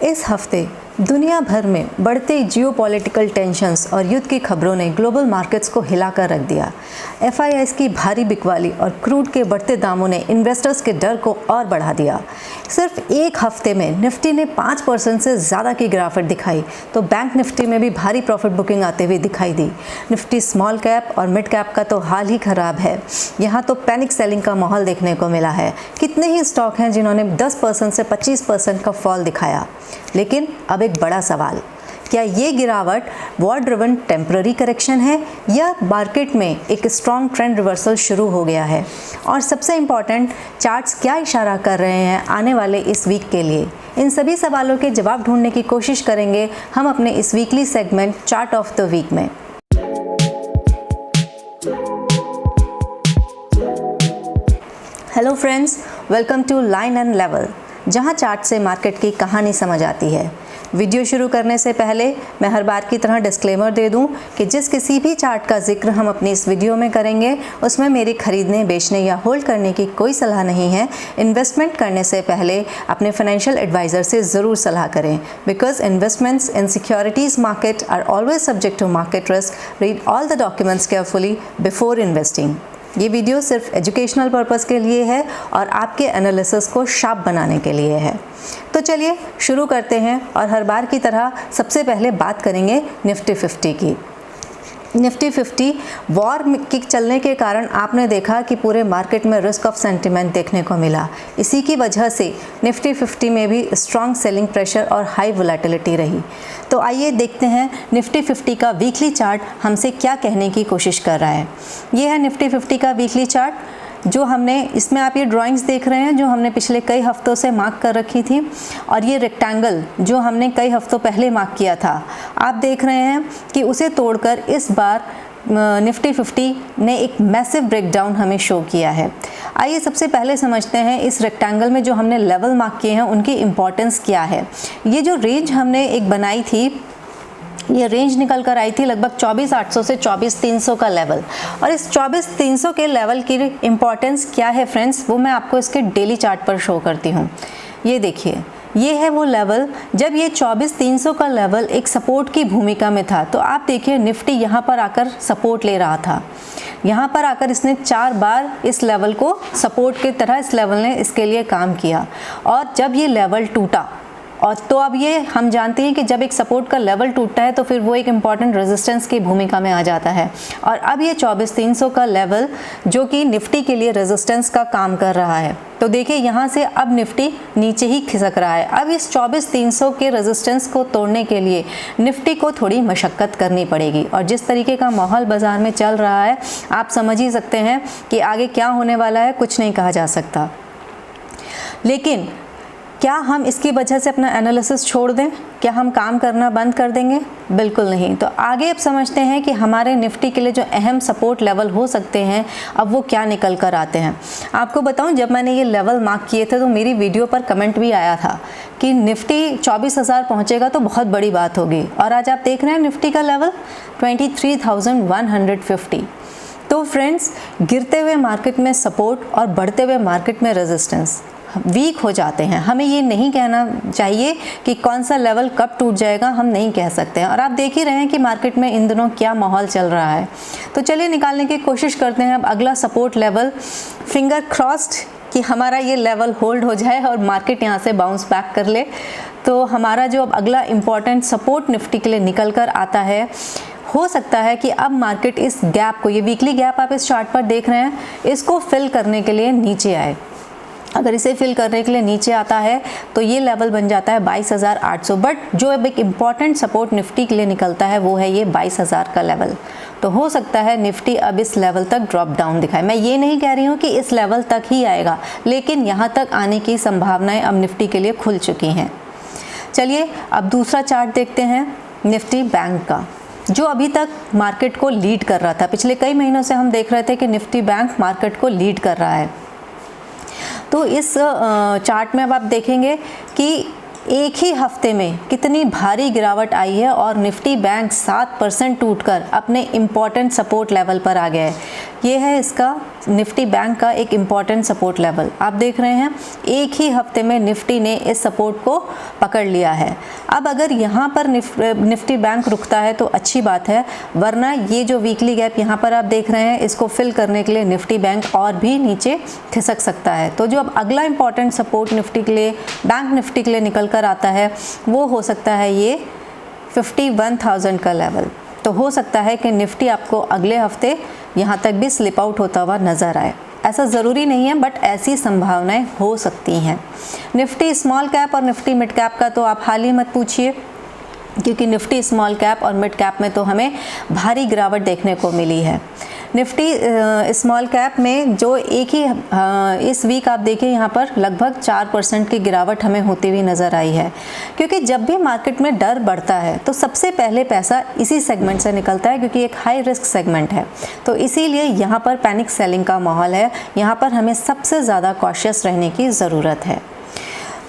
इस हफ्ते दुनिया भर में बढ़ते जियोपॉलिटिकल टेंशन्स और युद्ध की खबरों ने ग्लोबल मार्केट्स को हिलाकर रख दिया। एफआईआईस की भारी बिकवाली और क्रूड के बढ़ते दामों ने इन्वेस्टर्स के डर को और बढ़ा दिया। सिर्फ एक हफ्ते में निफ्टी ने 5% से ज़्यादा की गिरावट दिखाई, तो बैंक निफ्टी में भी भारी प्रॉफिट बुकिंग आते हुए दिखाई दी। निफ्टी स्मॉल कैप और मिड कैप का तो हाल ही खराब है। यहाँ तो पैनिक सेलिंग का माहौल देखने को मिला है। कितने ही स्टॉक हैं जिन्होंने 10% से 25% का फॉल दिखाया। लेकिन अब एक बड़ा सवाल, क्या ये गिरावट वॉर ड्रिवन टेम्पररी करेक्शन है या मार्केट में एक स्ट्रॉन्ग ट्रेंड रिवर्सल शुरू हो गया है? और सबसे इम्पॉर्टेंट, चार्ट्स क्या इशारा कर रहे हैं आने वाले इस वीक के लिए? इन सभी सवालों के जवाब ढूंढने की कोशिश करेंगे हम अपने इस weekly segment chart of the week में। Hello friends, welcome to line and level, जहां चार्ट से मार्केट की कहानी समझ आती है। वीडियो शुरू करने से पहले मैं हर बार की तरह डिस्क्लेमर दे दूं कि जिस किसी भी चार्ट का जिक्र हम अपनी इस वीडियो में करेंगे उसमें मेरी खरीदने, बेचने या होल्ड करने की कोई सलाह नहीं है। इन्वेस्टमेंट करने से पहले अपने फाइनेंशियल एडवाइज़र से ज़रूर सलाह करें, because investments in securities market are always subject to market risk. Read all the documents carefully before investing. ये वीडियो सिर्फ एजुकेशनल पर्पस के लिए है और आपके एनालिसिस को शार्प बनाने के लिए है। तो चलिए शुरू करते हैं और हर बार की तरह सबसे पहले बात करेंगे निफ्टी 50 की। निफ्टी 50 वॉर के चलने के कारण आपने देखा कि पूरे मार्केट में रिस्क ऑफ सेंटिमेंट देखने को मिला। इसी की वजह से निफ्टी 50 में भी स्ट्रॉन्ग सेलिंग प्रेशर और हाई वोलेटिलिटी रही। तो आइए देखते हैं निफ्टी 50 का वीकली चार्ट हमसे क्या कहने की कोशिश कर रहा है। ये है निफ्टी 50 का वीकली चार्ट, जो हमने इसमें आप ये ड्राइंग्स देख रहे हैं जो हमने पिछले कई हफ्तों से मार्क कर रखी थी, और ये रेक्टेंगल जो हमने कई हफ्तों पहले मार्क किया था, आप देख रहे हैं कि उसे तोड़कर इस बार निफ्टी 50 ने एक मैसिव ब्रेकडाउन हमें शो किया है। आइए सबसे पहले समझते हैं इस रेक्टेंगल में जो हमने लेवल मार्क किए हैं उनकी इम्पोर्टेंस क्या है। ये जो रेंज हमने एक बनाई थी, ये रेंज निकल कर आई थी लगभग 24,800 से 24,300 का लेवल। और इस 24,300 के लेवल की इम्पोर्टेंस क्या है फ्रेंड्स, वो मैं आपको इसके डेली चार्ट पर शो करती हूँ। ये देखिए, ये है वो लेवल जब ये 24,300 का लेवल एक सपोर्ट की भूमिका में था। तो आप देखिए निफ्टी यहाँ पर आकर सपोर्ट ले रहा था। यहाँ पर आकर इसने 4 बार इस लेवल को सपोर्ट की तरह इस लेवल ने इसके लिए काम किया। और जब ये लेवल टूटा, और तो अब ये हम जानते हैं कि जब एक सपोर्ट का लेवल टूटता है तो फिर वो एक इम्पॉर्टेंट रेजिस्टेंस की भूमिका में आ जाता है। और अब ये 24,300 का लेवल जो कि निफ्टी के लिए रेजिस्टेंस का काम कर रहा है। तो देखिए यहाँ से अब निफ्टी नीचे ही खिसक रहा है। अब इस 24,300 के रेजिस्टेंस को तोड़ने के लिए निफ्टी को थोड़ी मशक्क़त करनी पड़ेगी। और जिस तरीके का माहौल बाज़ार में चल रहा है, आप समझ ही सकते हैं कि आगे क्या होने वाला है, कुछ नहीं कहा जा सकता। लेकिन क्या हम इसकी वजह से अपना एनालिसिस छोड़ दें? क्या हम काम करना बंद कर देंगे? बिल्कुल नहीं। तो आगे अब समझते हैं कि हमारे निफ्टी के लिए जो अहम सपोर्ट लेवल हो सकते हैं, अब वो क्या निकल कर आते हैं। आपको बताऊं, जब मैंने ये लेवल मार्क किए थे तो मेरी वीडियो पर कमेंट भी आया था कि निफ्टी 24,000 पहुँचेगा तो बहुत बड़ी बात होगी। और आज आप देख रहे हैं निफ्टी का लेवल 23,150। तो फ्रेंड्स, गिरते हुए मार्केट में सपोर्ट और बढ़ते हुए मार्केट में रेजिस्टेंस वीक हो जाते हैं। हमें ये नहीं कहना चाहिए कि कौन सा लेवल कब टूट जाएगा, हम नहीं कह सकते हैं। और आप देख ही रहे हैं कि मार्केट में इन दिनों क्या माहौल चल रहा है। तो चलिए निकालने की कोशिश करते हैं अब अगला सपोर्ट लेवल। फिंगर क्रॉस्ड कि हमारा ये लेवल होल्ड हो जाए और मार्केट यहाँ से बाउंस बैक कर ले। तो हमारा जो अब अगला इम्पॉर्टेंट सपोर्ट निफ्टी के लिए निकल कर आता है, हो सकता है कि अब मार्केट इस गैप को, ये वीकली गैप आप इस चार्ट पर देख रहे हैं, इसको फिल करने के लिए नीचे आए। अगर इसे फिल करने के लिए नीचे आता है तो ये लेवल बन जाता है 22,800। बट जो अब एक इम्पॉर्टेंट सपोर्ट निफ्टी के लिए निकलता है वो है ये 22,000 का लेवल। तो हो सकता है निफ्टी अब इस लेवल तक ड्रॉप डाउन दिखाए। मैं ये नहीं कह रही हूँ कि इस लेवल तक ही आएगा, लेकिन यहाँ तक आने की संभावनाएं अब निफ्टी के लिए खुल चुकी हैं। चलिए अब दूसरा चार्ट देखते हैं निफ्टी बैंक का, जो अभी तक मार्केट को लीड कर रहा था। पिछले कई महीनों से हम देख रहे थे कि निफ्टी बैंक मार्केट को लीड कर रहा है। तो इस चार्ट में अब आप देखेंगे कि एक ही हफ्ते में कितनी भारी गिरावट आई है और निफ्टी बैंक 7% टूटकर अपने इम्पॉर्टेंट सपोर्ट लेवल पर आ गया है। ये है इसका निफ्टी बैंक का एक इम्पॉर्टेंट सपोर्ट लेवल। आप देख रहे हैं एक ही हफ्ते में निफ्टी ने इस सपोर्ट को पकड़ लिया है। अब अगर यहाँ पर निफ्टी बैंक रुकता है तो अच्छी बात है, वरना ये जो वीकली गैप यहाँ पर आप देख रहे हैं इसको फिल करने के लिए निफ्टी बैंक और भी नीचे खिसक सकता है। तो जो अब अगला इम्पॉर्टेंट सपोर्ट निफ्टी के लिए, बैंक निफ्टी के लिए निकल कर आता है वो हो सकता है ये 51,000 का लेवल। तो हो सकता है कि निफ्टी आपको अगले हफ्ते यहाँ तक भी स्लिप आउट होता हुआ नज़र आए। ऐसा ज़रूरी नहीं है, बट ऐसी संभावनाएं हो सकती हैं। निफ्टी स्मॉल कैप और निफ्टी मिड कैप का तो आप हाल ही मत पूछिए, क्योंकि निफ्टी स्मॉल कैप और मिड कैप में तो हमें भारी गिरावट देखने को मिली है। निफ्टी स्मॉल कैप में जो एक ही इस वीक आप देखिए यहाँ पर लगभग 4% की गिरावट हमें होती हुई नज़र आई है, क्योंकि जब भी मार्केट में डर बढ़ता है तो सबसे पहले पैसा इसी सेगमेंट से निकलता है, क्योंकि एक हाई रिस्क सेगमेंट है। तो इसीलिए यहाँ पर पैनिक सेलिंग का माहौल है, यहाँ पर हमें सबसे ज़्यादा कॉशियस रहने की ज़रूरत है।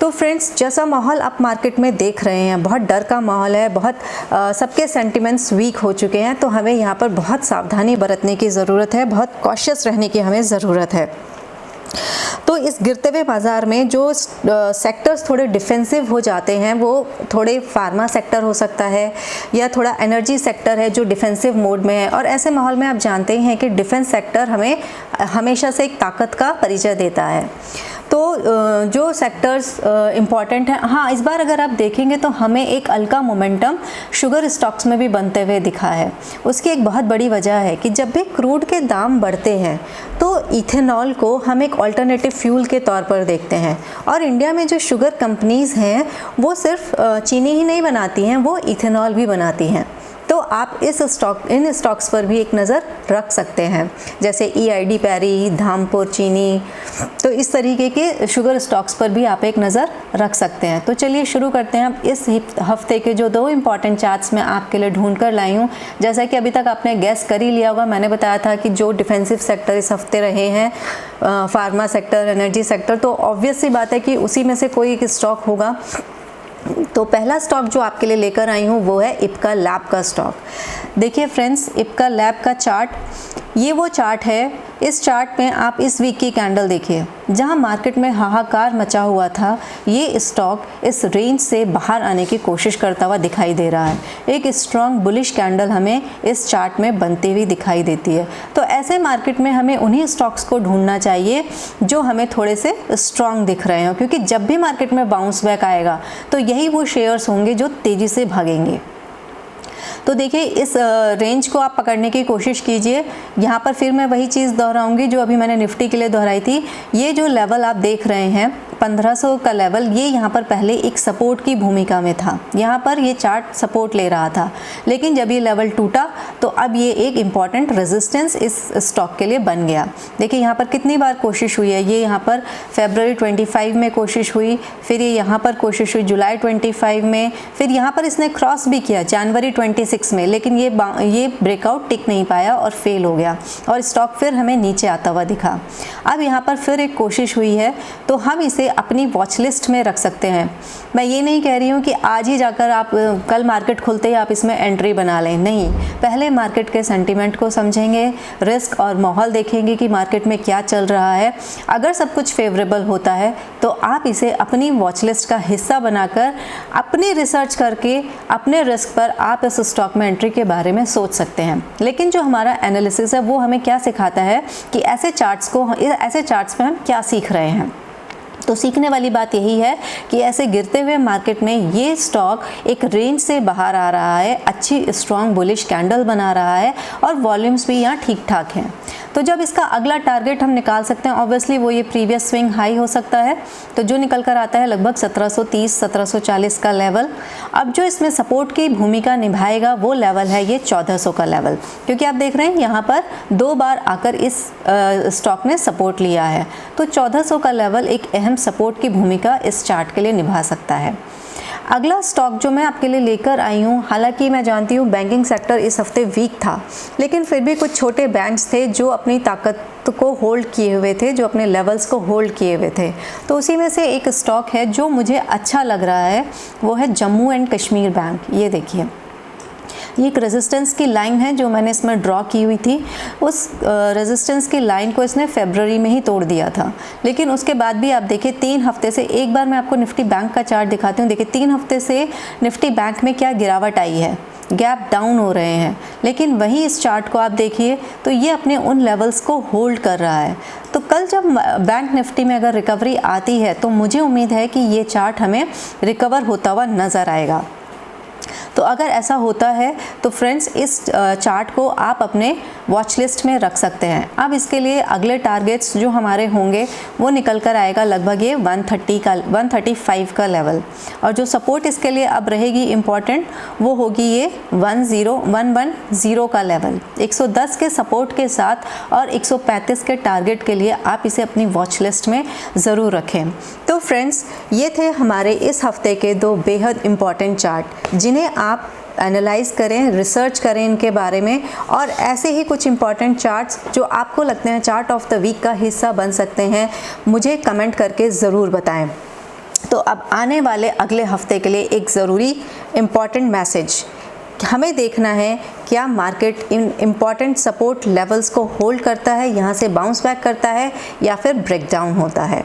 तो फ्रेंड्स, जैसा माहौल आप मार्केट में देख रहे हैं, बहुत डर का माहौल है, बहुत सबके सेंटिमेंट्स वीक हो चुके हैं, तो हमें यहाँ पर बहुत सावधानी बरतने की ज़रूरत है, बहुत कॉशियस रहने की हमें ज़रूरत है। तो इस गिरते हुए बाज़ार में जो सेक्टर्स थोड़े डिफेंसिव हो जाते हैं वो थोड़े फार्मा सेक्टर हो सकता है, या थोड़ा एनर्जी सेक्टर है जो डिफेंसिव मोड में है। और ऐसे माहौल में आप जानते हैं कि डिफेंस सेक्टर हमें हमेशा से एक ताकत का परिचय देता है। तो जो सेक्टर्स इम्पॉर्टेंट हैं, हाँ इस बार अगर आप देखेंगे तो हमें एक हल्का मोमेंटम शुगर स्टॉक्स में भी बनते हुए दिखा है। उसकी एक बहुत बड़ी वजह है कि जब भी क्रूड के दाम बढ़ते हैं तो इथेनॉल को हम एक अल्टरनेटिव फ्यूल के तौर पर देखते हैं। और इंडिया में जो शुगर कंपनीज़ हैं वो सिर्फ चीनी ही नहीं बनाती हैं, वो इथेनॉल भी बनाती हैं। तो आप इन स्टॉक्स पर भी एक नज़र रख सकते हैं, जैसे EID पैरी, धामपुर चीनी। तो इस तरीके के शुगर स्टॉक्स पर भी आप एक नज़र रख सकते हैं। तो चलिए शुरू करते हैं। इस हफ्ते के जो 2 इम्पॉर्टेंट चार्ट्स मैं आपके लिए ढूंढ कर लाई हूँ, जैसा कि अभी तक आपने गैस कर ही लिया होगा, मैंने बताया था कि जो डिफेंसिव सेक्टर इस हफ्ते रहे हैं फार्मा सेक्टर, एनर्जी सेक्टर, तो ऑब्वियस सी बात है कि उसी में से कोई एक स्टॉक होगा। तो पहला स्टॉक जो आपके लिए लेकर आई हूँ वो है इप्का लैब का स्टॉक। देखिए फ्रेंड्स, इप्का लैब का चार्ट, ये वो चार्ट है। इस चार्ट में आप इस वीक की कैंडल देखिए, जहां मार्केट में हाहाकार मचा हुआ था, ये स्टॉक इस रेंज से बाहर आने की कोशिश करता हुआ दिखाई दे रहा है। एक स्ट्रॉन्ग बुलिश कैंडल हमें इस चार्ट में बनती हुई दिखाई देती है। तो ऐसे मार्केट में हमें उन्हीं स्टॉक्स को ढूंढना चाहिए जो हमें थोड़े से स्ट्रॉन्ग दिख रहे हो, क्योंकि जब भी मार्केट में बाउंस बैक आएगा तो यही वो शेयर्स होंगे जो तेज़ी से भागेंगे। तो देखिए इस रेंज को आप पकड़ने की कोशिश कीजिए। यहाँ पर फिर मैं वही चीज़ दोहराऊंगी जो अभी मैंने निफ्टी के लिए दोहराई थी। ये जो लेवल आप देख रहे हैं 1500 का लेवल, ये यहाँ पर पहले एक सपोर्ट की भूमिका में था। यहाँ पर ये चार्ट सपोर्ट ले रहा था, लेकिन जब ये लेवल टूटा तो अब ये एक इम्पॉर्टेंट रेजिस्टेंस इस स्टॉक के लिए बन गया। देखिए यहाँ पर कितनी बार कोशिश हुई है। ये यहाँ पर फरवरी 25 में कोशिश हुई, फिर ये यहाँ पर कोशिश हुई जुलाई 25 में, फिर यहाँ पर इसने क्रॉस भी किया जनवरी 26 में, लेकिन ये ब्रेकआउट टिक नहीं पाया और फेल हो गया और स्टॉक फिर हमें नीचे आता हुआ दिखा। अब यहाँ पर फिर एक कोशिश हुई है, तो हम इसे अपनी वॉच लिस्ट में रख सकते हैं। मैं ये नहीं कह रही हूँ कि आज ही जाकर आप कल मार्केट खुलते ही आप इसमें एंट्री बना लें, नहीं। पहले मार्केट के सेंटीमेंट को समझेंगे, रिस्क और माहौल देखेंगे कि मार्केट में क्या चल रहा है। अगर सब कुछ फेवरेबल होता है तो आप इसे अपनी वॉच लिस्ट का हिस्सा बनाकर अपनी रिसर्च करके अपने रिस्क पर आप इस स्टॉक में एंट्री के बारे में सोच सकते हैं। लेकिन जो हमारा एनालिसिस है वो हमें क्या सिखाता है कि ऐसे चार्ट्स में हम क्या सीख रहे हैं। तो सीखने वाली बात यही है कि ऐसे गिरते हुए मार्केट में ये स्टॉक एक रेंज से बाहर आ रहा है, अच्छी स्ट्रॉन्ग बुलिश कैंडल बना रहा है और वॉल्यूम्स भी यहाँ ठीक ठाक हैं। तो जब इसका अगला टारगेट हम निकाल सकते हैं, ऑब्वियसली वो ये प्रीवियस स्विंग हाई हो सकता है, तो जो निकल कर आता है लगभग 1730-1740 का लेवल। अब जो इसमें सपोर्ट की भूमिका निभाएगा वो लेवल है ये 1400 का लेवल, क्योंकि आप देख रहे हैं यहाँ पर 2 बार आकर इस स्टॉक ने सपोर्ट लिया है। तो 1400 का लेवल एक अहम सपोर्ट की भूमिका इस चार्ट के लिए निभा सकता है। अगला स्टॉक जो मैं आपके लिए लेकर आई हूँ, हालांकि मैं जानती हूँ बैंकिंग सेक्टर इस हफ्ते वीक था, लेकिन फिर भी कुछ छोटे बैंक्स थे जो अपनी ताकत को होल्ड किए हुए थे, जो अपने लेवल्स को होल्ड किए हुए थे। तो उसी में से एक स्टॉक है जो मुझे अच्छा लग रहा है, वो है जम्मू एंड कश्मीर बैंक। ये देखिए, ये एक रेजिस्टेंस की लाइन है जो मैंने इसमें ड्रॉ की हुई थी। उस रेजिस्टेंस की लाइन को इसने फरवरी में ही तोड़ दिया था, लेकिन उसके बाद भी आप देखिए 3 हफ्ते से, एक बार मैं आपको निफ्टी बैंक का चार्ट दिखाती हूँ। देखिए 3 हफ्ते से निफ्टी बैंक में क्या गिरावट आई है, गैप डाउन हो रहे हैं, लेकिन वहीं इस चार्ट को आप देखिए तो ये अपने उन लेवल्स को होल्ड कर रहा है। तो कल जब बैंक निफ्टी में अगर रिकवरी आती है तो मुझे उम्मीद है कि ये चार्ट हमें रिकवर होता हुआ नज़र आएगा। तो अगर ऐसा होता है तो फ्रेंड्स इस चार्ट को आप अपने वॉच लिस्ट में रख सकते हैं। अब इसके लिए अगले टारगेट्स जो हमारे होंगे वो निकल कर आएगा लगभग ये 135 का लेवल, और जो सपोर्ट इसके लिए अब रहेगी इम्पॉर्टेंट वो होगी ये 110 का लेवल। 110 के सपोर्ट के साथ और 135 के टारगेट के लिए आप इसे अपनी वॉच लिस्ट में ज़रूर रखें। तो फ्रेंड्स, ये थे हमारे इस हफ्ते के 2 बेहद इम्पॉर्टेंट चार्ट, जिन्हें आप एनालाइज करें, रिसर्च करें इनके बारे में, और ऐसे ही कुछ इम्पॉर्टेंट चार्ट्स जो आपको लगते हैं चार्ट ऑफ द वीक का हिस्सा बन सकते हैं, मुझे कमेंट करके ज़रूर बताएं। तो अब आने वाले अगले हफ्ते के लिए एक ज़रूरी इम्पॉर्टेंट मैसेज, हमें देखना है क्या market in important support levels को होल्ड करता है, यहाँ से बाउंस बैक करता है या फिर ब्रेक डाउन होता है।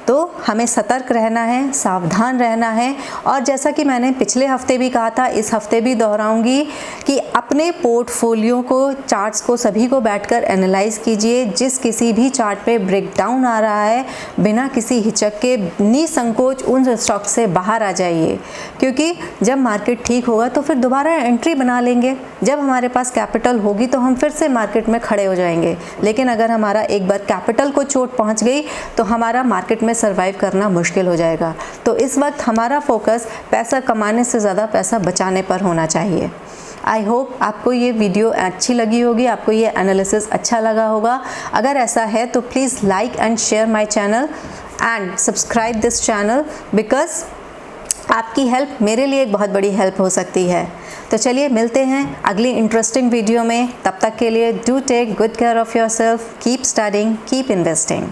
तो हमें सतर्क रहना है, सावधान रहना है, और जैसा कि मैंने पिछले हफ्ते भी कहा था, इस हफ्ते भी दोहराऊंगी कि अपने पोर्टफोलियो को, चार्ट्स को सभी को बैठकर एनालाइज कीजिए। जिस किसी भी चार्ट पे ब्रेक डाउन आ रहा है, बिना किसी हिचक के निसंकोच उन स्टॉक से बाहर आ जाइए, क्योंकि जब मार्केट ठीक होगा तो फिर दोबारा एंट्री बना लेंगे। जब हमारे पास कैपिटल होगी तो हम फिर से मार्केट में खड़े हो जाएंगे, लेकिन अगर हमारा एक बार कैपिटल को चोट पहुँच गई तो हमारा मार्केट में सरवाइव करना मुश्किल हो जाएगा। तो इस वक्त हमारा फोकस पैसा कमाने से ज़्यादा पैसा बचाने पर होना चाहिए। आई होप आपको ये वीडियो अच्छी लगी होगी, आपको ये एनालिसिस अच्छा लगा होगा। अगर ऐसा है तो please like and share my channel and subscribe this channel, because आपकी हेल्प मेरे लिए एक बहुत बड़ी हेल्प हो सकती है। तो चलिए मिलते हैं अगली इंटरेस्टिंग वीडियो में। तब तक के लिए do take good care of yourself, keep studying, keep investing.